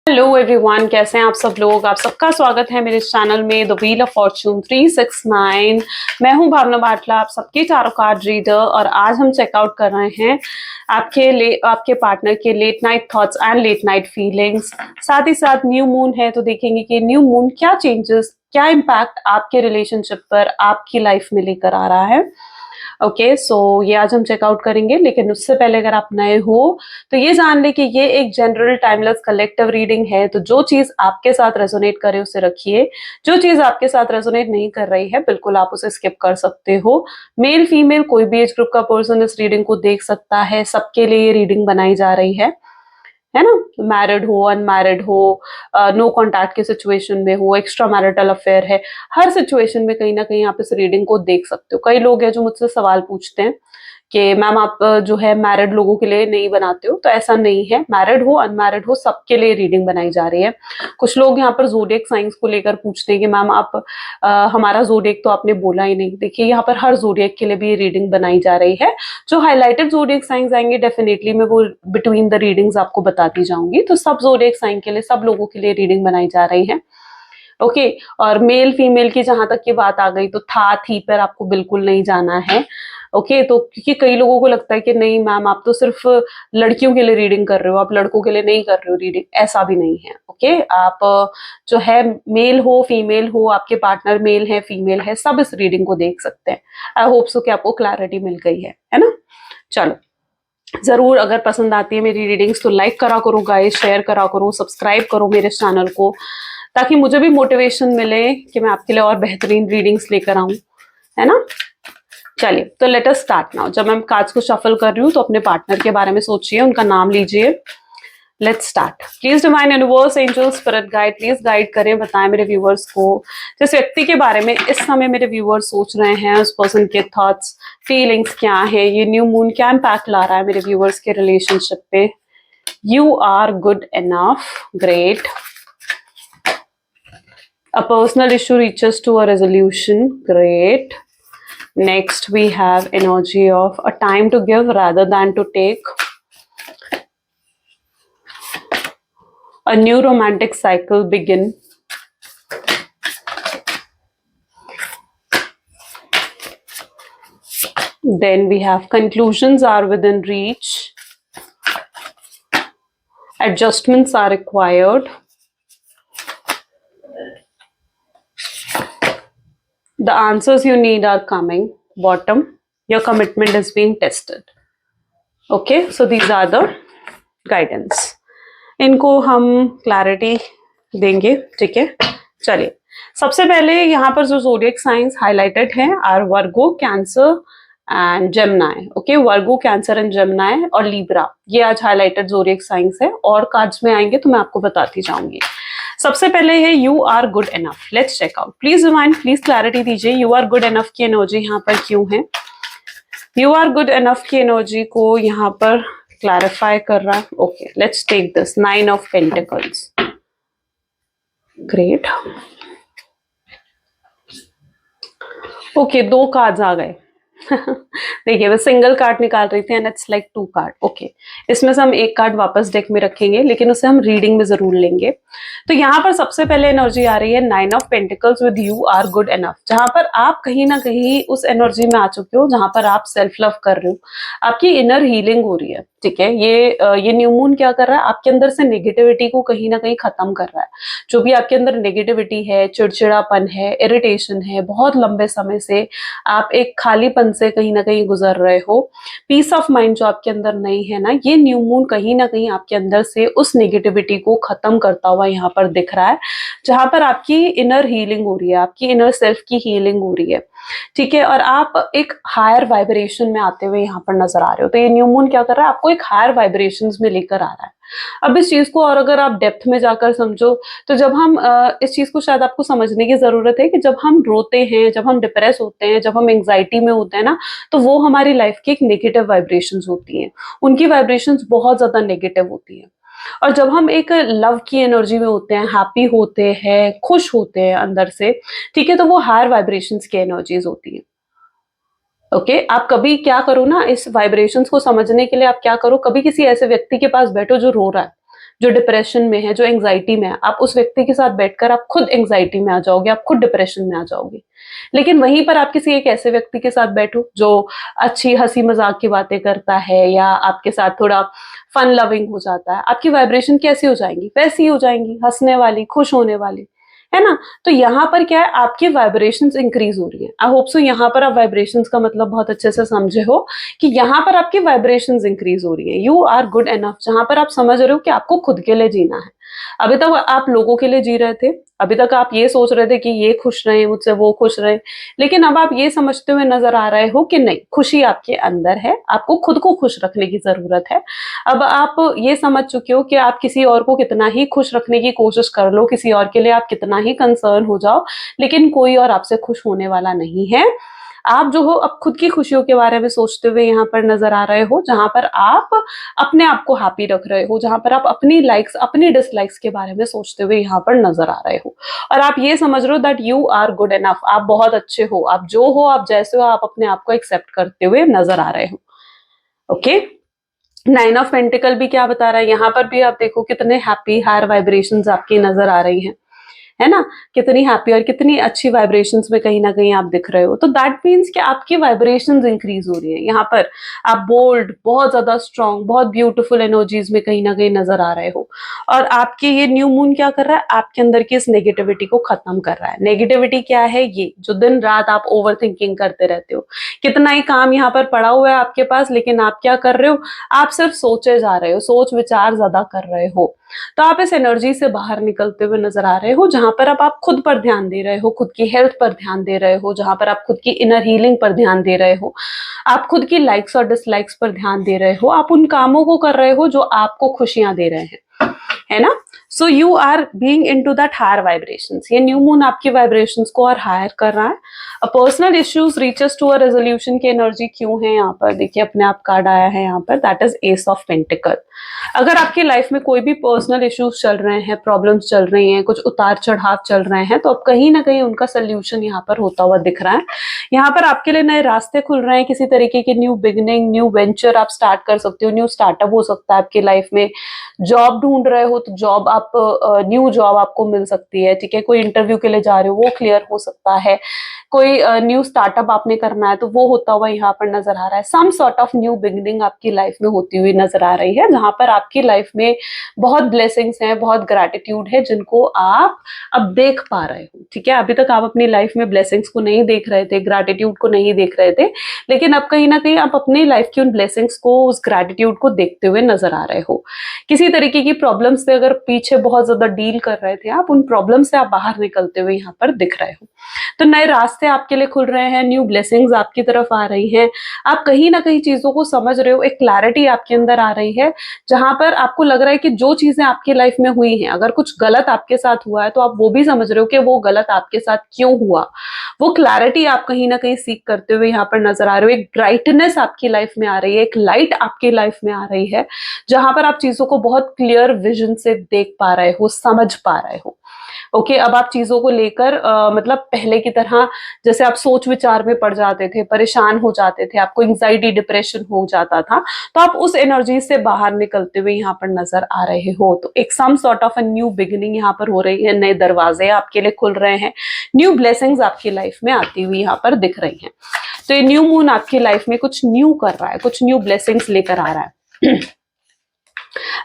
Hello everyone, कैसे हैं आप सब लोग। आप सबका स्वागत है मेरे चैनल में द व्हील ऑफ फॉर्च्यून 369। मैं हूं भावना बाटला, आप सबकी टारो कार्ड रीडर, और आज हम चेकआउट कर रहे हैं आपके पार्टनर के late night thoughts and late night feelings. साथ ही साथ न्यू मून है तो देखेंगे कि न्यू मून क्या चेंजेस, क्या इम्पैक्ट आपके रिलेशनशिप पर, आपकी लाइफ में लेकर आ रहा है। ओके सो ये आज हम चेकआउट करेंगे, लेकिन उससे पहले अगर आप नए हो तो ये जान ले कि ये एक जनरल टाइमलेस कलेक्टिव रीडिंग है। तो जो चीज आपके साथ रेजोनेट करे उसे रखिए, जो चीज आपके साथ रेजोनेट नहीं कर रही है बिल्कुल आप उसे स्किप कर सकते हो। मेल फीमेल कोई भी एज ग्रुप का पर्सन इस रीडिंग को देख सकता है, सबके लिए ये रीडिंग बनाई जा रही है ना। मैरिड हो, अनमैरिड हो, नो कॉन्टैक्ट की सिचुएशन में हो, एक्स्ट्रा मैरिटल अफेयर है, हर सिचुएशन में कहीं ना कहीं आप इस रीडिंग को देख सकते हो। कई लोग हैं जो मुझसे सवाल पूछते हैं कि मैम आप जो है मैरिड लोगों के लिए नहीं बनाते हो, तो ऐसा नहीं है। मैरिड हो, अनमैरिड हो, सबके लिए रीडिंग बनाई जा रही है। कुछ लोग यहाँ पर जोडिएक साइंस को लेकर पूछते हैं कि मैम आप हमारा जोडिएक तो आपने बोला ही नहीं। देखिए यहाँ पर हर जोडिएक के लिए भी रीडिंग बनाई जा रही है। जो हाईलाइटेड जोडिएक साइंस आएंगे डेफिनेटली मैं वो बिटवीन द रीडिंग्स आपको बताती जाऊंगी। तो सब जोडिएक साइन के लिए, सब लोगों के लिए रीडिंग बनाई जा रही है। ओके और मेल फीमेल की जहां तक की बात आ गई तो था थी पर आपको बिल्कुल नहीं जाना है। ओके तो क्योंकि कई लोगों को लगता है कि नहीं मैम आप तो सिर्फ लड़कियों के लिए रीडिंग कर रहे हो, आप लड़कों के लिए नहीं कर रहे हो रीडिंग। ऐसा भी नहीं है। ओके आप जो है मेल हो फीमेल हो, आपके पार्टनर मेल है फीमेल है, सब इस रीडिंग को देख सकते हैं। आई होप सो कि आपको क्लैरिटी मिल गई है ना। चलो जरूर अगर पसंद आती है मेरी रीडिंग्स तो लाइक करा करो गाइस, शेयर करा करो, सब्सक्राइब करो मेरे चैनल को, ताकि मुझे भी मोटिवेशन मिले कि मैं आपके लिए और बेहतरीन रीडिंग्स लेकर आऊं, है ना। चलिए तो लेट अस स्टार्ट नाउ। जब मैं कार्ड्स को शफल कर रही हूँ तो अपने पार्टनर के बारे में सोचिए, उनका नाम लीजिए। Let's start. Please divine universe, angel, spirit guide, please guide करें, बताएं मेरे व्यूवर्स को जिस व्यक्ति के बारे में इस समय मेरे व्यूवर्स सोच रहे हैं, उस पर्सन के थॉट्स फीलिंग्स क्या है, ये न्यू मून क्या इम्पैक्ट ला रहा है मेरे व्यूवर्स के रिलेशनशिप पे। You are good enough, great. A personal issue reaches to a resolution, great. Next we have energy of a time to give rather than to take. A new romantic cycle begin. Then we have conclusions are within reach. Adjustments are required. The answers you need are coming. Bottom, your commitment is being tested. Okay, so these are the guidance. इनको हम clarity देंगे, ठीक है। चलिए सबसे पहले यहाँ पर जो ज़ोडिएक साइंस हाईलाइटेड है are Virgo, Cancer and Gemini. Okay Virgo, Cancer and Gemini और लीब्रा, ये आज हाईलाइटेड ज़ोडिएक साइंस है। और कार्ड्स में आएंगे तो मैं आपको बताती जाऊंगी। सबसे पहले है you are good enough. Let's check out. Please remind, please clarity दीजिए यू आर गुड एनफ की एनर्जी यहाँ पर क्यों है। यू आर गुड एनफ की एनर्जी को यहाँ पर क्लैरिफाई कर रहा है। Okay let's take this 9 of pentacles, great. Okay दो कार्ड्स आ गए। देखिए मैं सिंगल कार्ड निकाल रही थी and it's like 2 card. Okay इसमें से हम एक कार्ड वापस डेक में रखेंगे, लेकिन उसे हम रीडिंग में जरूर लेंगे। तो यहाँ पर सबसे पहले एनर्जी आ रही है 9 of pentacles with you are good enough, जहां पर आप कहीं ना कहीं उस एनर्जी में आ चुके हो जहां पर आप सेल्फ लव कर रहे हो, आपकी इनर हीलिंग हो रही है, ठीक है। ये न्यू मून क्या कर रहा है, आपके अंदर से नेगेटिविटी को कहीं ना कहीं खत्म कर रहा है। जो भी आपके अंदर नेगेटिविटी है, चिड़चिड़ापन है, इरिटेशन है, बहुत लंबे समय से आप एक खालीपन से कहीं ना कहीं गुजर रहे हो, पीस ऑफ माइंड जो आपके अंदर नहीं है ना, ये न्यू मून कहीं ना कहीं आपके अंदर से उस नेगेटिविटी को खत्म करता हुआ यहाँ पर दिख रहा है, जहां पर आपकी इनर हीलिंग हो रही है, आपकी इनर सेल्फ की हीलिंग हो रही है, ठीक है। और आप एक हायर वाइब्रेशन में आते हुए यहाँ पर नजर आ रहे हो। तो ये न्यू मून क्या कर रहा है, आपको एक हायर वाइब्रेशंस में लेकर आ रहा है। अब इस चीज को और अगर आप डेप्थ में जाकर समझो तो जब हम इस चीज को शायद आपको समझने की जरूरत है कि जब हम रोते हैं, जब हम डिप्रेस होते हैं, जब हम एंग्जाइटी में होते हैं ना, तो वो हमारी लाइफ की एक नेगेटिव वाइब्रेशंस होती हैं। उनकी वाइब्रेशंस बहुत ज्यादा नेगेटिव होती हैं। और जब हम एक लव की एनर्जी में होते हैं, हैप्पी होते हैं, खुश होते हैं अंदर से, ठीक है, तो वो हायर वाइब्रेशंस की एनर्जीज होती है। ओके आप कभी क्या करो ना, इस वाइब्रेशंस को समझने के लिए आप क्या करो, कभी किसी ऐसे व्यक्ति के पास बैठो जो रो रहा है, जो डिप्रेशन में है, जो एंग्जाइटी में है, आप उस व्यक्ति के साथ बैठकर आप खुद एंग्जाइटी में आ जाओगे, आप खुद डिप्रेशन में आ जाओगे। लेकिन वहीं पर आप किसी एक ऐसे व्यक्ति के साथ बैठो जो अच्छी हंसी मजाक की बातें करता है या आपके साथ थोड़ा फन लविंग हो जाता है, आपकी वाइब्रेशन कैसी हो जाएंगी? वैसी हो जाएंगी, हंसने वाली, खुश होने वाली, है ना? तो यहाँ पर क्या है, आपकी वाइब्रेशंस इंक्रीज हो रही है। आई होप सो यहाँ पर आप वाइब्रेशंस का मतलब बहुत अच्छे से समझे हो कि यहाँ पर आपकी वाइब्रेशंस इंक्रीज हो रही है। यू आर गुड एनफ, जहां पर आप समझ रहे हो कि आपको खुद के लिए जीना है। अभी तक आप लोगों के लिए जी रहे थे, अभी तक आप ये सोच रहे थे कि ये खुश रहे मुझसे, वो खुश रहे, लेकिन अब आप ये समझते हुए नजर आ रहे हो कि नहीं, खुशी आपके अंदर है, आपको खुद को खुश रखने की जरूरत है। अब आप ये समझ चुके हो कि आप किसी और को कितना ही खुश रखने की कोशिश कर लो, किसी और के लिए आप कितना ही कंसर्न हो जाओ, लेकिन कोई और आपसे खुश होने वाला नहीं है। आप जो हो अब खुद की खुशियों के बारे में सोचते हुए यहाँ पर नजर आ रहे हो, जहां पर आप अपने आप को हैप्पी रख रहे हो, जहां पर आप अपनी लाइक्स अपनी डिसलाइक्स के बारे में सोचते हुए यहाँ पर नजर आ रहे हो, और आप ये समझ रहे हो that you are good enough, आप बहुत अच्छे हो, आप जो हो, आप जैसे हो, आप अपने आप को एक्सेप्ट करते हुए नजर आ रहे हो। ओके, नाइन ऑफ पेंटिकल भी क्या बता रहा है, यहाँ पर भी आप देखो कितने हैप्पी हायर वाइब्रेशंस आपकी नजर आ रही हैं, है ना? कितनी हैप्पी और कितनी अच्छी वाइब्रेशंस में कहीं ना कहीं आप दिख रहे हो। तो दैट मीन्स कि आपकी वाइब्रेशंस इंक्रीज हो रही है। यहाँ पर आप बोल्ड, बहुत ज्यादा स्ट्रांग, बहुत ब्यूटीफुल एनर्जीज में कहीं ना कहीं नजर आ रहे हो। और आपके ये न्यू मून क्या कर रहा है, आपके अंदर की इस नेगेटिविटी को खत्म कर रहा है। नेगेटिविटी क्या है? ये जो दिन रात आप ओवर थिंकिंग करते रहते हो, कितना ही काम यहाँ पर पड़ा हुआ है आपके पास, लेकिन आप क्या कर रहे हो, आप सिर्फ सोचे जा रहे हो, सोच विचार ज्यादा कर रहे हो। तो आप इस एनर्जी से बाहर निकलते हुए नजर आ रहे हो, जहां पर अब आप खुद पर ध्यान दे रहे हो, खुद की हेल्थ पर ध्यान दे रहे हो, जहां पर आप खुद की इनर हीलिंग पर ध्यान दे रहे हो, आप खुद की लाइक्स और डिसलाइक्स पर ध्यान दे रहे हो, आप उन कामों को कर रहे हो जो आपको खुशियां दे रहे हैं, है ना? So you are being into that higher vibrations. ये न्यू मून आपकी वाइब्रेशंस को और हायर कर रहा है। Personal issues reaches to a resolution की एनर्जी क्यों है यहाँ पर? देखिए अपने आप कार्ड आया है यहाँ पर, that is S of pentacle. अगर आपकी लाइफ में कोई भी पर्सनल इश्यूज चल रहे हैं, प्रॉब्लम्स चल रही हैं, कुछ उतार चढ़ाव चल रहे हैं, तो अब कहीं ना कहीं उनका सोल्यूशन यहाँ पर होता हुआ दिख रहा है। यहाँ पर आपके लिए नए रास्ते खुल रहे हैं, किसी तरीके की न्यू बिगिनिंग, न्यू वेंचर आप स्टार्ट कर सकते हो, न्यू स्टार्टअप हो सकता है आपकी लाइफ में। जॉब ढूंढ रहे हो तो जॉब आप न्यू जॉब आपको मिल सकती है, ठीक है? कोई इंटरव्यू के लिए जा रहे हो, वो क्लियर हो सकता है। कोई न्यू स्टार्टअप आपने करना है तो वो होता हुआ यहाँ पर नजर आ रहा है। Some sort of new beginning आपकी लाइफ में होती हुई नजर आ रही है, जहां पर आपकी लाइफ में बहुत ब्लेसिंग्स हैं, बहुत ग्रैटिट्यूड है, जिनको आप अब देख पा रहे हो, ठीक है? अभी तक आप अपनी लाइफ में ब्लेसिंग्स को नहीं देख रहे थे, ग्रैटिट्यूड को नहीं देख रहे थे, लेकिन अब कहीं ना कहीं आप अपनी लाइफ की उन ब्लेसिंग्स को, उस ग्रैटिट्यूड को देखते हुए नजर आ रहे हो। किसी तरीके की प्रॉब्लम से अगर पीछे बहुत ज्यादा डील कर रहे थे आप, उन प्रॉब्लम से आप बाहर निकलते हुए यहाँ पर दिख रहे हो। तो नए रास्ते आपके लिए खुल रहे हैं, न्यू ब्लेसिंग्स आपकी तरफ आ रही हैं, आप कहीं ना कहीं चीजों को समझ रहे हो, एक क्लैरिटी आपके अंदर आ रही है, जहां पर आपको लग रहा है कि जो चीजें आपकी लाइफ में हुई हैं, अगर कुछ गलत आपके साथ हुआ है तो आप वो भी समझ रहे हो कि वो गलत आपके साथ क्यों हुआ। वो क्लैरिटी आप कहीं ना कहीं सीख करते हुए यहाँ पर नजर आ रहे हो। एक ब्राइटनेस आपकी लाइफ में आ रही है, एक लाइट आपकी लाइफ में आ रही है, जहां पर आप चीजों को बहुत क्लियर विजन से देख पा रहे हो, समझ पा रहे हो। ओके, अब आप चीजों को लेकर मतलब पहले की तरह जैसे आप सोच विचार में पड़ जाते थे, परेशान हो जाते थे, आपको एंग्जाइटी डिप्रेशन हो जाता था, तो आप उस एनर्जी से बाहर निकलते हुए यहाँ पर नजर आ रहे हो। तो एक some sort of a new beginning यहाँ पर हो रही है, नए दरवाजे आपके लिए खुल रहे हैं, न्यू ब्लेसिंग्स आपकी लाइफ में आती हुई यहाँ पर दिख रही हैं। तो ये न्यू मून आपकी लाइफ में कुछ न्यू कर रहा है, कुछ न्यू ब्लेसिंग्स लेकर आ रहा है।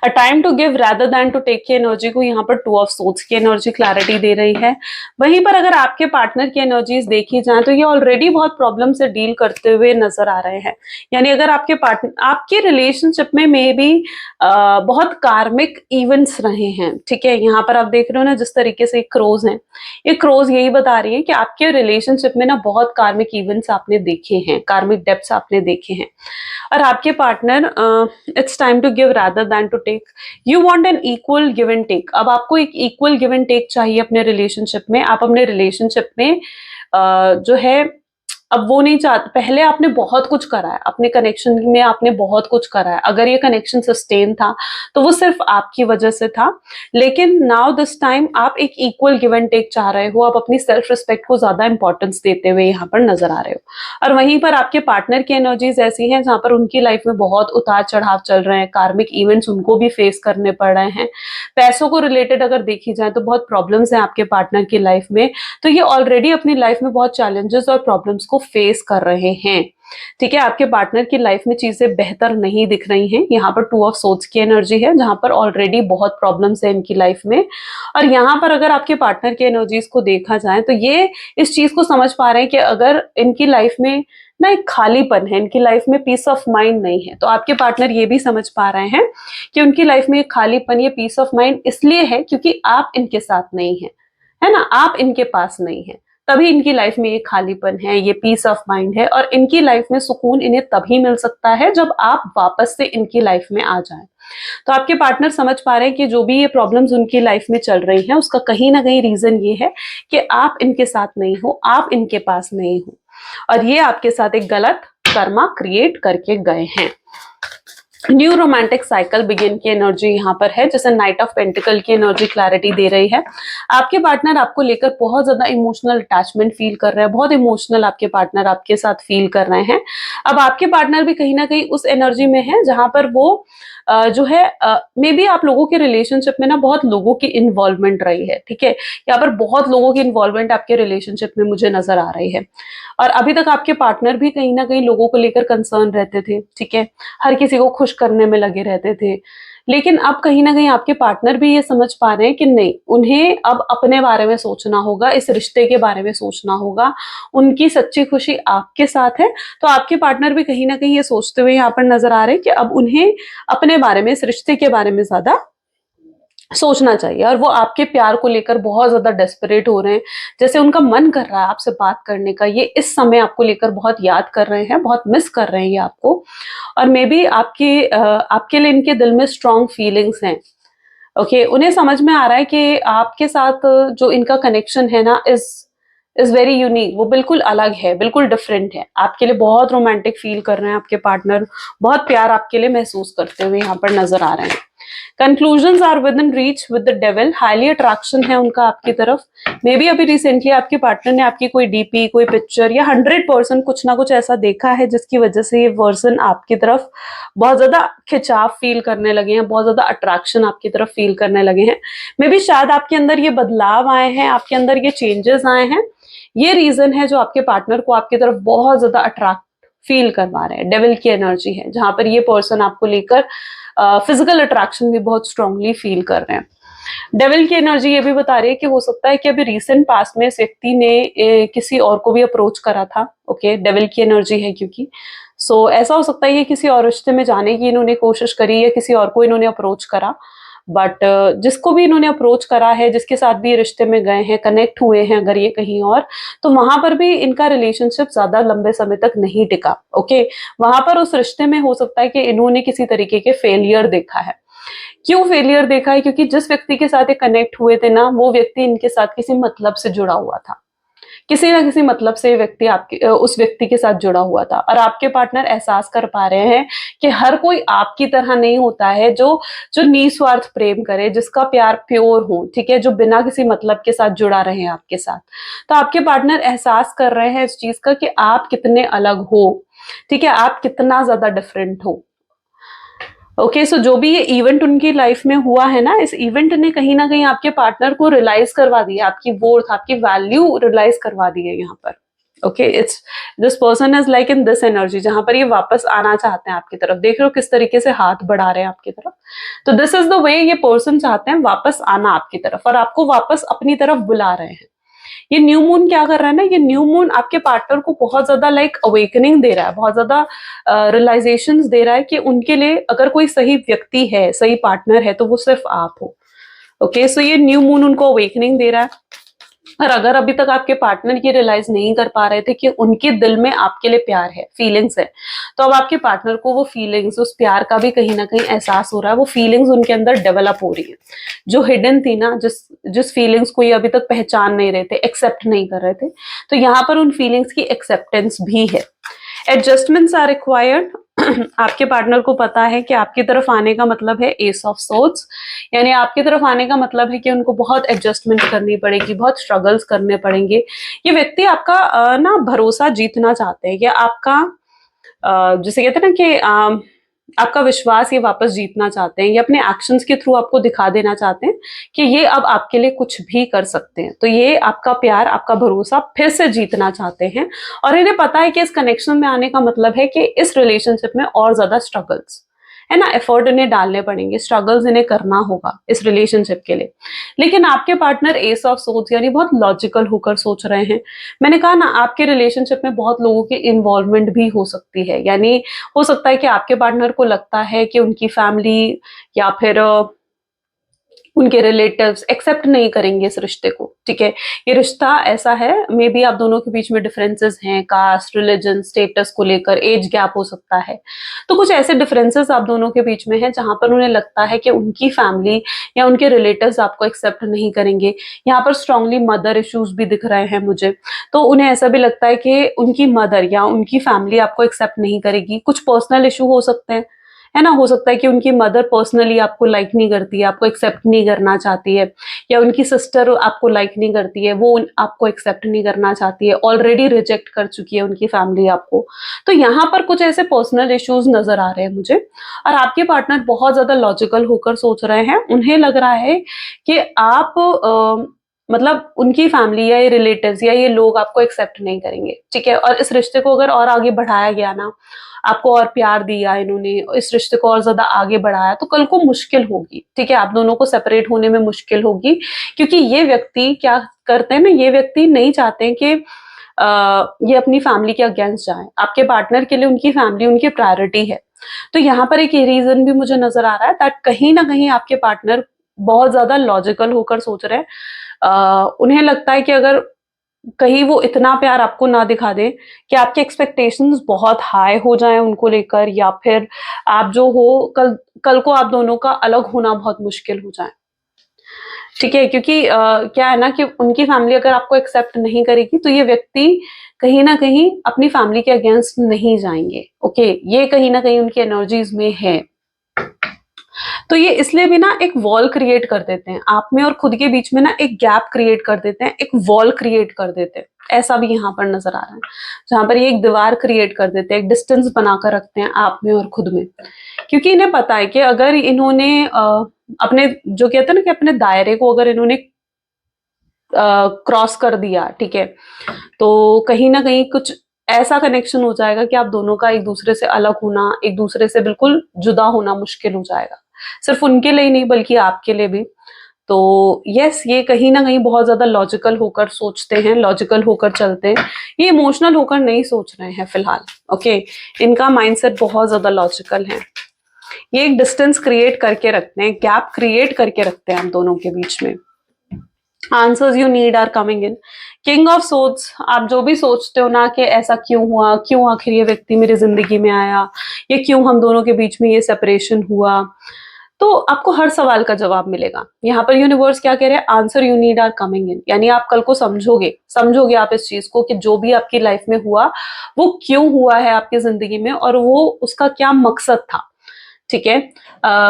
A time to give rather than to take की एनर्जी को यहाँ पर टू ऑफ सोर्ड्स की एनर्जी क्लैरिटी दे रही है। वहीं पर अगर आपके पार्टनर की एनर्जीज देखी जाए तो ये ऑलरेडी बहुत प्रॉब्लम से डील करते हुए नजर आ रहे हैं। यानी अगर आपके पार्टनर, आपके रिलेशनशिप में मे बी बहुत कार्मिक इवेंट्स रहे हैं, ठीक है? यहाँ पर आप देख रहे हो ना जिस तरीके से क्रोज है, ये क्रोज यही बता रही है कि आपके रिलेशनशिप में ना बहुत कार्मिक इवेंट्स आपने देखे हैं, कार्मिक डेप्थ्स आपने देखे हैं। और आपके partner, it's time to give rather than to take, you want an equal give and take. अब आपको एक इक्वल गिव एंड टेक चाहिए अपने रिलेशनशिप में। आप अपने रिलेशनशिप में जो है अब वो नहीं चाहते, पहले आपने बहुत कुछ करा है अपने कनेक्शन में, आपने बहुत कुछ करा है, अगर ये कनेक्शन सस्टेन था तो वो सिर्फ आपकी वजह से था। लेकिन नाउ दिस टाइम आप एक इक्वल गिव एंड टेक चाह रहे हो, आप अपनी सेल्फ रिस्पेक्ट को ज्यादा इंपॉर्टेंस देते हुए यहाँ पर नजर आ रहे हो। और वहीं पर आपके पार्टनर की एनर्जीज ऐसी हैं जहां पर उनकी लाइफ में बहुत उतार चढ़ाव चल रहे हैं, कार्मिक इवेंट्स उनको भी फेस करने पड़ रहे हैं। पैसों को रिलेटेड अगर देखी जाए तो बहुत प्रॉब्लम्स हैं आपके पार्टनर की लाइफ में, तो ये ऑलरेडी अपनी लाइफ में बहुत चैलेंजेस और प्रॉब्लम्स को फेस कर रहे हैं। ठीक है, आपके पार्टनर की लाइफ में चीजें बेहतर नहीं दिख रही हैं। यहाँ पर टू ऑफ सोर्ड्स की एनर्जी है जहां पर ऑलरेडी बहुत प्रॉब्लम्स है इनकी लाइफ में। और यहाँ पर अगर आपके पार्टनर की एनर्जीज को देखा जाए तो ये इस चीज को समझ पा रहे हैं कि अगर इनकी लाइफ में ना एक खालीपन है, इनकी लाइफ में पीस ऑफ माइंड नहीं है, तो आपके पार्टनर ये भी समझ पा रहे हैं कि उनकी लाइफ में एक खालीपन, ये पीस ऑफ माइंड इसलिए है क्योंकि आप इनके साथ नहीं है, है ना, आप इनके पास नहीं है, तभी इनकी लाइफ में ये खालीपन है, ये पीस ऑफ माइंड है। और इनकी लाइफ में सुकून इन्हें तभी मिल सकता है जब आप वापस से इनकी लाइफ में आ जाएं। तो आपके पार्टनर समझ पा रहे हैं कि जो भी ये प्रॉब्लम्स उनकी लाइफ में चल रही हैं उसका कहीं ना कहीं रीजन ये है कि आप इनके साथ नहीं हो, आप इनके पास नहीं हो, और ये आपके साथ एक गलत कर्मा क्रिएट करके गए हैं। न्यू रोमांटिक साइकिल बिगिन की एनर्जी यहाँ पर है, जैसे नाइट ऑफ पेंटिकल की एनर्जी क्लैरिटी दे रही है। आपके पार्टनर आपको लेकर बहुत ज्यादा इमोशनल अटैचमेंट फील कर रहे हैं, बहुत इमोशनल आपके पार्टनर आपके साथ फील कर रहे हैं। अब आपके पार्टनर भी कहीं ना कहीं उस एनर्जी में है जहां पर वो जो है मे बी आप लोगों के रिलेशनशिप में ना बहुत लोगों की इन्वॉल्वमेंट रही है। ठीक है, यहाँ पर बहुत लोगों की इन्वॉल्वमेंट आपके रिलेशनशिप में मुझे नजर आ रही है। और अभी तक आपके पार्टनर भी कहीं ना कहीं लोगों को लेकर कंसर्न रहते थे। ठीक है, हर किसी को खुश करने में लगे रहते थे। लेकिन अब कहीं ना कहीं आपके पार्टनर भी ये समझ पा रहे हैं कि नहीं, उन्हें अब अपने बारे में सोचना होगा, इस रिश्ते के बारे में सोचना होगा, उनकी सच्ची खुशी आपके साथ है। तो आपके पार्टनर भी कहीं ना कहीं ये सोचते हुए यहाँ पर नजर आ रहे हैं कि अब उन्हें अपने बारे में, इस रिश्ते के बारे में ज्यादा सोचना चाहिए। और वो आपके प्यार को लेकर बहुत ज्यादा डेस्परेट हो रहे हैं, जैसे उनका मन कर रहा है आपसे बात करने का, ये इस समय आपको लेकर बहुत याद कर रहे हैं, बहुत मिस कर रहे हैं ये आपको। और मे बी आपके लिए इनके दिल में स्ट्रॉन्ग फीलिंग्स हैं। ओके, उन्हें समझ में आ रहा है कि आपके साथ जो इनका कनेक्शन है ना इज वेरी यूनिक, वो बिल्कुल अलग है, बिल्कुल डिफरेंट है। आपके लिए बहुत रोमांटिक फील कर रहे हैं आपके पार्टनर, बहुत प्यार आपके लिए महसूस करते हुए यहाँ पर नजर आ रहे हैं। Conclusions are within reach with the devil, highly attraction है उनका आपकी तरफ। मे बी अभी रिसेंटली आपके पार्टनर ने आपकी कोई डीपी, कोई पिक्चर या 100% कुछ ना कुछ ऐसा देखा है जिसकी वजह से ये पर्सन आपकी तरफ बहुत ज्यादा खिंचाव फील करने लगे हैं, बहुत ज्यादा अट्रैक्शन आपकी तरफ फील करने लगे हैं। मे बी शायद आपके अंदर ये बदलाव आए हैं, आपके अंदर ये चेंजेस आए हैं, ये रीजन है जो आपके पार्टनर को आपकी तरफ बहुत ज्यादा अट्रैक्ट फील करवा रहे हैं। डेविल की एनर्जी है जहां पर ये पर्सन आपको लेकर फिजिकल अट्रैक्शन भी बहुत स्ट्रांगली फील कर रहे हैं। डेविल की एनर्जी ये भी बता रही है कि हो सकता है कि अभी रिसेंट पास्ट में इस व्यक्ति ने किसी और को भी अप्रोच करा था। ओके, डेविल की एनर्जी है क्योंकि ऐसा हो सकता है कि किसी और रिश्ते में जाने की इन्होंने कोशिश करी या किसी और को इन्होंने अप्रोच करा, बट जिसको भी इन्होंने अप्रोच करा है, जिसके साथ भी ये रिश्ते में गए हैं, कनेक्ट हुए हैं अगर ये कहीं और, तो वहां पर भी इनका रिलेशनशिप ज्यादा लंबे समय तक नहीं टिका। ओके, वहां पर उस रिश्ते में हो सकता है कि इन्होंने किसी तरीके के फेलियर देखा है। क्यों फेलियर देखा है? क्योंकि जिस व्यक्ति के साथ ये कनेक्ट हुए थे ना, वो व्यक्ति इनके साथ किसी मतलब से जुड़ा हुआ था, किसी ना किसी मतलब से व्यक्ति आपके उस व्यक्ति के साथ जुड़ा हुआ था। और आपके पार्टनर एहसास कर पा रहे हैं कि हर कोई आपकी तरह नहीं होता है, जो जो निस्वार्थ प्रेम करे, जिसका प्यार प्योर हो, ठीक है, जो बिना किसी मतलब के साथ जुड़ा रहे आपके साथ। तो आपके पार्टनर एहसास कर रहे हैं इस चीज का कि आप कितने अलग हो, ठीक है, आप कितना ज्यादा डिफरेंट हो। ओके, सो जो भी ये इवेंट उनकी लाइफ में हुआ है ना, इस इवेंट ने कहीं ना कहीं आपके पार्टनर को रियलाइज करवा दिया, आपकी वर्थ, आपकी वैल्यू रियलाइज करवा दी है यहाँ पर। Okay, it's this person is like in this energy जहां पर ये वापस आना चाहते हैं आपकी तरफ। देख रहे हो किस तरीके से हाथ बढ़ा रहे हैं आपकी तरफ। तो दिस इज द वे ये पर्सन चाहते हैं वापस आना आपकी तरफ और आपको वापस अपनी तरफ बुला रहे हैं। ये न्यू मून क्या कर रहा है ना, ये न्यू मून आपके पार्टनर को बहुत ज्यादा लाइक अवेकनिंग दे रहा है, बहुत ज्यादा रियलाइजेशंस दे रहा है कि उनके लिए अगर कोई सही व्यक्ति है, सही पार्टनर है, तो वो सिर्फ आप हो। ओके, सो ये न्यू मून उनको अवेकनिंग दे रहा है। और अगर अभी तक आपके पार्टनर ये रियलाइज नहीं कर पा रहे थे कि उनके दिल में आपके लिए प्यार है, फीलिंग्स है, तो अब आपके पार्टनर को वो फीलिंग्स, उस प्यार का भी कहीं ना कहीं एहसास हो रहा है, वो फीलिंग्स उनके अंदर डेवलप हो रही है। जो हिडन थी ना, जिस जिस फीलिंग्स को ये अभी तक पहचान नहीं रहे थे, एक्सेप्ट नहीं कर रहे थे, तो यहाँ पर उन फीलिंग्स की एक्सेप्टेंस भी है। Adjustments are required. आपके पार्टनर को पता है कि आपकी तरफ आने का मतलब है एस ऑफ सोर्ड्स, यानी आपकी तरफ आने का मतलब है कि उनको बहुत एडजस्टमेंट करनी पड़ेगी, बहुत स्ट्रगल्स करने पड़ेंगे। ये व्यक्ति आपका ना भरोसा जीतना चाहते हैं, या आपका जिसे कहते हैं ना कि आपका विश्वास ये वापस जीतना चाहते हैं, ये अपने एक्शंस के थ्रू आपको दिखा देना चाहते हैं कि ये अब आपके लिए कुछ भी कर सकते हैं। तो ये आपका प्यार, आपका भरोसा फिर से जीतना चाहते हैं, और इन्हें पता है कि इस कनेक्शन में आने का मतलब है कि इस रिलेशनशिप में और ज्यादा स्ट्रगल्स है ना, एफर्ट इन्हें डालने पड़ेंगे, स्ट्रगल्स इन्हें करना होगा इस रिलेशनशिप के लिए। लेकिन आपके पार्टनर एस ऑफ सोर्ड्स यानी बहुत लॉजिकल होकर सोच रहे हैं। मैंने कहा ना, आपके रिलेशनशिप में बहुत लोगों की इन्वॉल्वमेंट भी हो सकती है, यानी हो सकता है कि आपके पार्टनर को लगता है कि उनकी फैमिली या फिर उनके रिलेटिव्स एक्सेप्ट नहीं करेंगे इस रिश्ते को, ठीक है। ये रिश्ता ऐसा है, मे बी आप दोनों के बीच में डिफरेंसेस हैं, कास्ट, रिलीजन, स्टेटस को लेकर, एज गैप हो सकता है। तो कुछ ऐसे डिफरेंसेस आप दोनों के बीच में हैं जहां पर उन्हें लगता है कि उनकी फैमिली या उनके रिलेटिव्स आपको एक्सेप्ट नहीं करेंगे। यहाँ पर स्ट्रांगली मदर इश्यूज भी दिख रहे हैं मुझे, तो उन्हें ऐसा भी लगता है कि उनकी मदर या उनकी फैमिली आपको एक्सेप्ट नहीं करेगी। कुछ पर्सनल इशू हो सकते हैं, है ना, हो सकता है कि उनकी मदर पर्सनली आपको लाइक नहीं करती है, आपको एक्सेप्ट नहीं करना चाहती है, या उनकी सिस्टर आपको लाइक नहीं करती है, वो आपको एक्सेप्ट नहीं करना चाहती है, ऑलरेडी रिजेक्ट कर चुकी है उनकी फैमिली आपको। तो यहाँ पर कुछ ऐसे पर्सनल इश्यूज नजर आ रहे हैं मुझे, और आपके पार्टनर बहुत ज्यादा लॉजिकल होकर सोच रहे हैं। उन्हें लग रहा है कि आप मतलब उनकी फैमिली या ये रिलेटिव्स या ये लोग आपको एक्सेप्ट नहीं करेंगे, ठीक है। और इस रिश्ते को अगर और आगे बढ़ाया गया ना, आपको और प्यार दिया इन्होंने, इस रिश्ते को और ज्यादा आगे बढ़ाया, तो कल को मुश्किल होगी, ठीक है, आप दोनों को सेपरेट होने में मुश्किल होगी। क्योंकि ये व्यक्ति क्या करते हैं ना, ये व्यक्ति नहीं चाहते हैं कि ये अपनी फैमिली के अगेंस्ट जाए। आपके पार्टनर के लिए उनकी फैमिली उनकी प्रायोरिटी है। तो यहाँ पर एक रीजन भी मुझे नजर आ रहा है दैट कहीं ना कहीं आपके पार्टनर बहुत ज्यादा लॉजिकल होकर सोच रहे हैं। उन्हें लगता है कि अगर कहीं वो इतना प्यार आपको ना दिखा दे कि आपके एक्सपेक्टेशंस बहुत हाई हो जाएं उनको लेकर, या फिर आप जो हो कल कल को आप दोनों का अलग होना बहुत मुश्किल हो जाए, ठीक है। क्योंकि क्या है ना कि उनकी फैमिली अगर आपको एक्सेप्ट नहीं करेगी, तो ये व्यक्ति कहीं ना कहीं अपनी फैमिली के अगेंस्ट नहीं जाएंगे, ओके, ये कहीं ना कहीं उनकी एनर्जीज में है। तो ये इसलिए भी ना एक वॉल क्रिएट कर देते हैं आप में और खुद के बीच में, ना एक गैप क्रिएट कर देते हैं, एक वॉल क्रिएट कर देते हैं, ऐसा भी यहाँ पर नजर आ रहा है, जहां पर ये एक दीवार क्रिएट कर देते हैं, एक डिस्टेंस बनाकर रखते हैं आप में और खुद में। क्योंकि इन्हें पता है कि अगर इन्होंने अपने जो कहते हैं ना कि अपने दायरे को अगर इन्होंने क्रॉस कर दिया, ठीक है, तो कहीं ना कहीं कुछ ऐसा कनेक्शन हो जाएगा कि आप दोनों का एक दूसरे से अलग होना, एक दूसरे से बिल्कुल जुदा होना मुश्किल हो जाएगा, सिर्फ उनके लिए ही नहीं बल्कि आपके लिए भी। तो यस, ये कहीं ना कहीं बहुत ज्यादा लॉजिकल होकर सोचते हैं, लॉजिकल होकर चलते हैं, ये इमोशनल होकर नहीं सोच रहे हैं फिलहाल, ओके। इनका माइंडसेट बहुत ज्यादा लॉजिकल है। ये एक डिस्टेंस क्रिएट करके रखते हैं, गैप क्रिएट करके रखते हैं हम दोनों के बीच में। Answers you need are coming in. King of swords, आप जो भी सोचते हो ना कि ऐसा क्यों हुआ, क्यों आखिर ये व्यक्ति मेरी जिंदगी में आया, ये क्यों हम दोनों के बीच में ये सेपरेशन हुआ, तो आपको हर सवाल का जवाब मिलेगा। यहाँ पर यूनिवर्स क्या कह रहे हैं, answer you need are coming in, यानी आप कल को समझोगे आप इस चीज को कि जो भी आपकी लाइफ में हुआ वो क्यों हुआ है आपकी जिंदगी में, और वो उसका क्या मकसद था, ठीक है।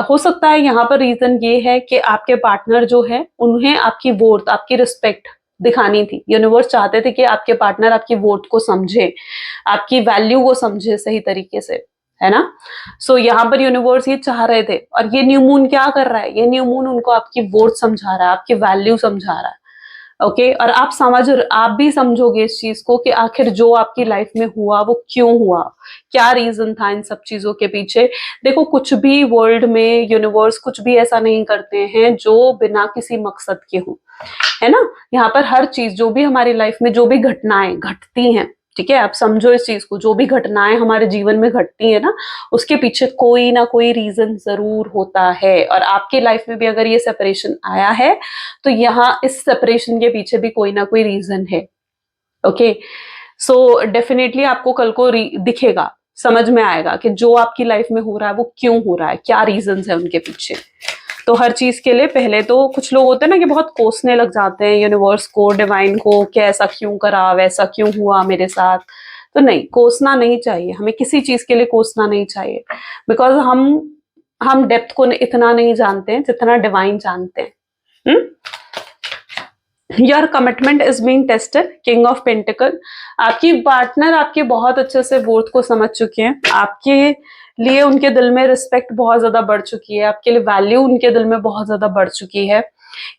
हो सकता है यहाँ पर रीजन ये है कि आपके पार्टनर जो है उन्हें आपकी वोर्थ, आपकी रिस्पेक्ट दिखानी थी। यूनिवर्स चाहते थे कि आपके पार्टनर आपकी वोर्थ को समझे, आपकी वैल्यू को समझे सही तरीके से, है ना। सो यहाँ पर यूनिवर्स ये चाह रहे थे, और ये न्यू मून क्या कर रहा है, ये न्यू मून उनको आपकी वोर्थ समझा रहा है, आपकी वैल्यू समझा रहा है, ओके। और आप भी समझोगे इस चीज को कि आखिर जो आपकी लाइफ में हुआ वो क्यों हुआ, क्या रीजन था इन सब चीजों के पीछे। देखो, कुछ भी वर्ल्ड में यूनिवर्स कुछ भी ऐसा नहीं करते हैं जो बिना किसी मकसद के हो, है ना। यहाँ पर हर चीज जो भी हमारी लाइफ में जो भी घटनाएं घटती हैं, ठीक है, आप समझो इस चीज को, जो भी घटनाएं हमारे जीवन में घटती है ना, उसके पीछे कोई ना कोई रीजन जरूर होता है। और आपकी लाइफ में भी अगर ये सेपरेशन आया है तो यहाँ इस सेपरेशन के पीछे भी कोई ना कोई रीजन है। ओके, सो डेफिनेटली आपको कल को दिखेगा, समझ में आएगा कि जो आपकी लाइफ में हो रहा है वो क्यों हो रहा है, क्या रीजंस है उनके पीछे। तो हर चीज के लिए पहले तो कुछ लोग होते हैं ना कि बहुत कोसने लग जाते हैं यूनिवर्स को, डिवाइन को, कि ऐसा क्यों करा, वैसा क्यों हुआ मेरे साथ। तो नहीं, कोसना नहीं चाहिए, हमें किसी चीज के लिए कोसना नहीं चाहिए, बिकॉज हम डेप्थ को इतना नहीं जानते हैं जितना डिवाइन जानते हैं। Your commitment is being tested, king of pentacle. आपकी पार्टनर आपके बहुत अच्छे से वर्थ को समझ चुके हैं, आपके लिए उनके दिल में रिस्पेक्ट बहुत ज्यादा बढ़ चुकी है, आपके लिए वैल्यू उनके दिल में बहुत ज्यादा बढ़ चुकी है।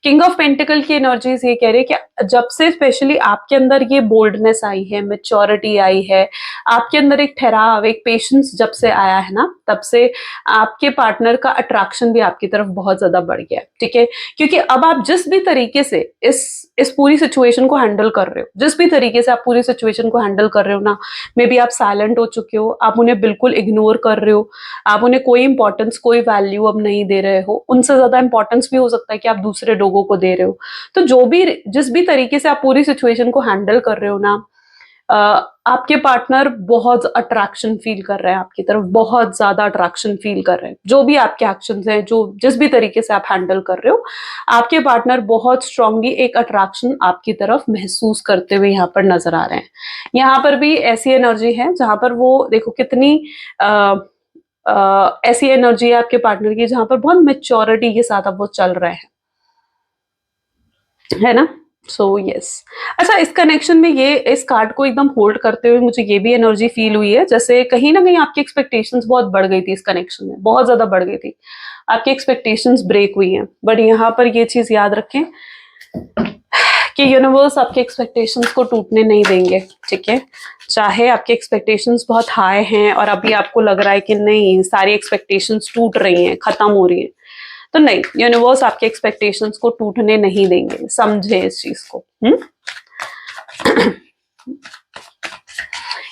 किंग ऑफ पेंटिकल की एनर्जीज ये कह रही है कि जब से स्पेशली आपके अंदर ये बोल्डनेस आई है, मेच्योरिटी आई है, आपके अंदर एक ठहराव, एक पेशेंस जब से आया है ना, तब से आपके पार्टनर का अट्रैक्शन भी आपकी तरफ बहुत ज्यादा बढ़ गया है। ठीक है, क्योंकि अब आप जिस भी तरीके से इस पूरी सिचुएशन को हैंडल कर रहे हो, जिस भी तरीके से आप पूरी सिचुएशन को हैंडल कर रहे हो ना, मे बी आप साइलेंट हो चुके हो, आप उन्हें बिल्कुल इग्नोर कर रहे हो, आप उन्हें कोई इंपॉर्टेंस, कोई वैल्यू अब नहीं दे रहे हो, उनसे ज्यादा इंपॉर्टेंस भी हो सकता है कि आप दूसरे लोगों को दे रहे हो। तो जिस भी तरीके से आप पूरी सिचुएशन को हैंडल कर रहे हो ना, आपके पार्टनर बहुत अट्रैक्शन फील कर रहे हैं आपकी तरफ, बहुत ज्यादा अट्रैक्शन फील कर रहे हैं। जो भी आपके एक्शंस हैं, जो जिस भी तरीके से आप हैंडल कर रहे हो, आपके पार्टनर बहुत स्ट्रांगली एक अट्रैक्शन आपकी तरफ महसूस करते हुए यहाँ पर नजर आ रहे हैं। यहाँ पर भी ऐसी एनर्जी है जहां पर वो देखो कितनी ऐसी एनर्जी है आपके पार्टनर की जहां पर बहुत मेच्योरिटी के साथ अब वो चल रहे हैं, है ना। So yes. अच्छा, इस कनेक्शन में ये इस कार्ड को एकदम होल्ड करते हुए मुझे ये भी एनर्जी फील हुई है जैसे कहीं ना कहीं आपकी एक्सपेक्टेशंस बहुत बढ़ गई थी, इस कनेक्शन में बहुत ज्यादा बढ़ गई थी, आपकी एक्सपेक्टेशंस ब्रेक हुई हैं। बट यहाँ पर ये चीज याद रखें कि यूनिवर्स आपके एक्सपेक्टेशंस को टूटने नहीं देंगे। ठीक है, चाहे आपके एक्सपेक्टेशंस बहुत हाई हैं और अभी आपको लग रहा है कि नहीं सारी एक्सपेक्टेशंस टूट रही हैं, खत्म हो रही हैं, तो नहीं, यूनिवर्स आपके एक्सपेक्टेशंस को टूटने नहीं देंगे, समझे इस चीज को।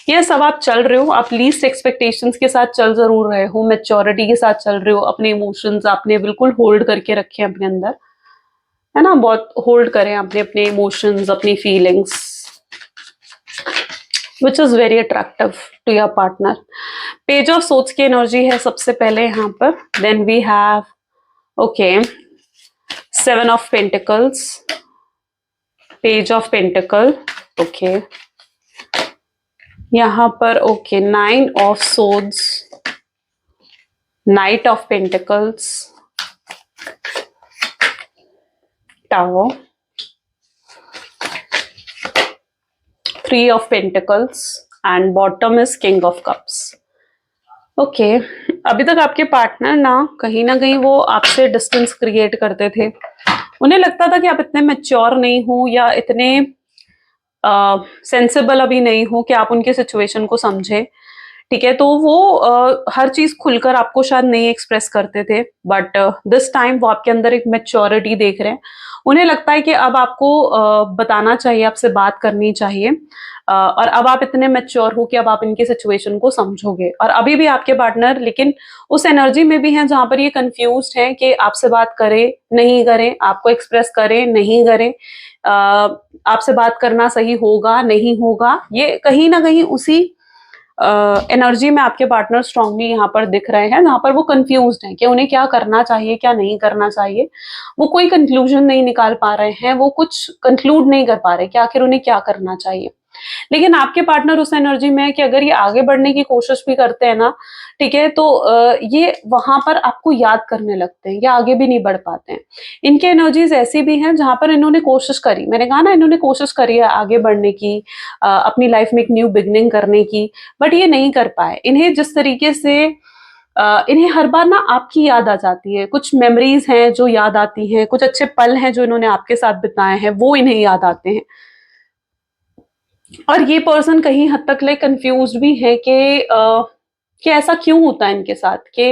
ये सब आप चल रहे हो, आप लीस्ट एक्सपेक्टेशंस के साथ चल जरूर रहे हो, मैच्योरिटी के साथ चल रहे हो, अपने इमोशंस आपने बिल्कुल होल्ड करके रखे हैं अपने अंदर, है ना, बहुत होल्ड करें अपने अपने इमोशंस, अपनी feelings, which is very attractive to your partner. Page of सोच की एनर्जी है सबसे पहले यहाँ पर, then we have okay 7 of Pentacles, Page of Pentacle, okay यहाँ पर okay 9 of Swords, Knight of Pentacles, Tower, 3 of Pentacles and bottom is King of Cups। Okay, अभी तक आपके पार्टनर ना कहीं वो आपसे डिस्टेंस क्रिएट करते थे, उन्हें लगता था कि आप इतने मैच्योर नहीं हो या इतने सेंसिबल अभी नहीं हो कि आप उनके सिचुएशन को समझे। ठीक है, तो वो हर चीज खुलकर आपको शायद नहीं एक्सप्रेस करते थे, बट दिस टाइम वो आपके अंदर एक मैच्योरिटी देख रहे हैं। उन्हें लगता है कि अब आपको बताना चाहिए, आपसे बात करनी चाहिए, और अब आप इतने मैच्योर हो कि अब आप इनकी सिचुएशन को समझोगे। और अभी भी आपके पार्टनर लेकिन उस एनर्जी में भी हैं जहां पर ये कंफ्यूज्ड है कि आपसे बात करें नहीं करें, आपको एक्सप्रेस करें नहीं करें, आपसे बात करना सही होगा नहीं होगा। ये कहीं ना कहीं उसी एनर्जी में आपके पार्टनर स्ट्रांगली यहाँ पर दिख रहे हैं जहां पर वो कंफ्यूज्ड हैं कि उन्हें क्या करना चाहिए क्या नहीं करना चाहिए। वो कोई कंक्लूजन नहीं निकाल पा रहे हैं, वो कुछ कंक्लूड नहीं कर पा रहे कि आखिर उन्हें क्या करना चाहिए। लेकिन आपके पार्टनर उस एनर्जी में है कि अगर ये आगे बढ़ने की कोशिश भी करते हैं ना, ठीक है, तो ये वहां पर आपको याद करने लगते हैं, या आगे भी नहीं बढ़ पाते हैं। इनके एनर्जीज ऐसी भी हैं जहां पर इन्होंने कोशिश करी, मैंने कहा ना इन्होंने कोशिश करी है आगे बढ़ने की, अपनी लाइफ में एक न्यू बिगनिंग करने की, बट ये नहीं कर पाए। इन्हें जिस तरीके से इन्हें हर बार ना आपकी याद आ जाती है, कुछ मेमोरीज हैं जो याद आती हैं, कुछ अच्छे पल हैं जो इन्होंने आपके साथ बिताए हैं वो इन्हें याद आते हैं। और ये पर्सन कहीं हद तक ले कंफ्यूज भी है कि ऐसा क्यों होता है इनके साथ, कि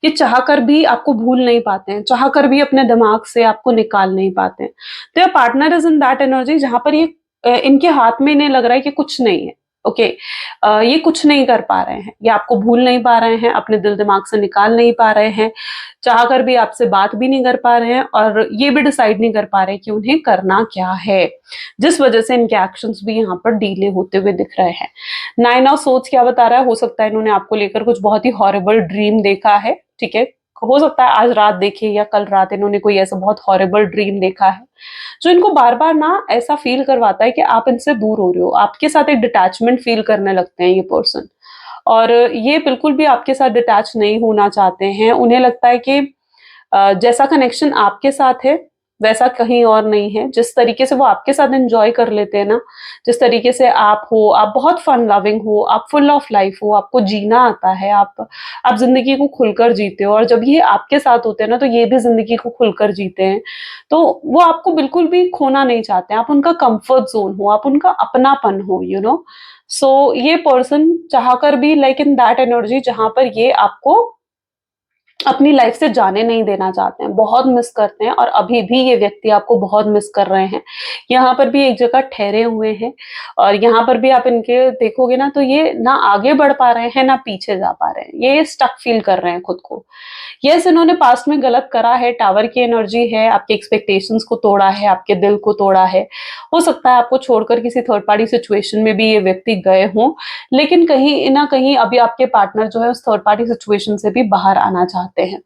ये चाहकर भी आपको भूल नहीं पाते हैं, चाहकर भी अपने दिमाग से आपको निकाल नहीं पाते हैं। तो ये partner is in that energy जहां पर ये इनके हाथ में इन्हें लग रहा है कि कुछ नहीं है, ओके। ये कुछ नहीं कर पा रहे हैं, ये आपको भूल नहीं पा रहे हैं, अपने दिल दिमाग से निकाल नहीं पा रहे हैं, चाह कर भी आपसे बात भी नहीं कर पा रहे हैं और ये भी डिसाइड नहीं कर पा रहे कि उन्हें करना क्या है, जिस वजह से इनके एक्शंस भी यहाँ पर डीले होते हुए दिख रहे हैं। नाइन ऑफ सोर्ड्स क्या बता रहा है? हो सकता है इन्होंने आपको लेकर कुछ बहुत ही हॉरिबल ड्रीम देखा है, ठीक है? हो सकता है आज रात देखिए या कल रात इन्होंने कोई ऐसा बहुत हॉरिबल ड्रीम देखा है, जो इनको बार-बार ना ऐसा फ़ील करवाता है कि आप इनसे दूर हो रहे हो, आपके साथ एक डिटैचमेंट फ़ील करने लगते हैं ये पर्सन। और ये बिल्कुल भी आपके साथ डिटैच नहीं होना चाहते हैं, उन्हें लगता है कि जैसा कनेक्शन आपके साथ है, वैसा कहीं और नहीं है। जिस तरीके से वो आपके साथ एन्जॉय कर लेते हैं ना, जिस तरीके से आप हो, आप बहुत फन लविंग हो, आप फुल ऑफ लाइफ हो, आपको जीना आता है, आप ज़िंदगी को खुलकर जीते हो और जब ये आपके साथ होते हैं ना, तो ये भी ज़िंदगी को खुलकर जीते हैं। तो वो आपको बिल्कुल भी खोना नहीं चाहते हैं, आप उनका कम्फर्ट ज़ोन हो, आप उनका अपनापन हो, यू नो। सो ये पर्सन चाहकर भी लाइक इन दैट एनर्जी जहाँ पर ये आपको अपनी लाइफ से जाने नहीं देना चाहते हैं, बहुत मिस करते हैं और अभी भी ये व्यक्ति आपको बहुत मिस कर रहे हैं। यहाँ पर भी एक जगह ठहरे हुए हैं और यहाँ पर भी आप इनके देखोगे ना तो ये ना आगे बढ़ पा रहे हैं, ना पीछे जा पा रहे हैं। ये स्टक फील कर रहे हैं खुद को। यस, इन्होंने पास्ट में गलत करा है, टावर की एनर्जी है, आपके एक्सपेक्टेशंस को तोड़ा है, आपके दिल को तोड़ा है। हो सकता है आपको छोड़कर किसी थर्ड पार्टी सिचुएशन में भी ये व्यक्ति गए हों, लेकिन कहीं न कहीं अभी आपके पार्टनर जो है उस थर्ड पार्टी सिचुएशन से भी बाहर आना चाहते हैं।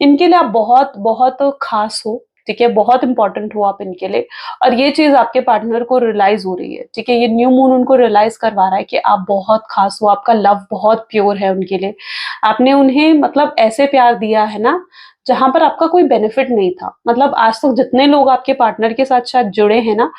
इनके लिए आप बहुत-बहुत खास हो, ठीक है? बहुत इम्पोर्टेंट हो आप इनके लिए और ये चीज़ आपके पार्टनर को रियलाइज़ हो रही है, ठीक है? ये न्यू मून उनको रियलाइज़ करवा रहा है कि आप बहुत खास हो, आपका लव बहुत प्योर है उनके लिए। आपने उन्हें मतलब ऐसे प्यार दिया है ना, जहाँ पर आपका कोई बेनिफिट नहीं था। मतलब आज तक जितने लोग आपके पार्टनर के साथ शायद जुड़े हैं ना,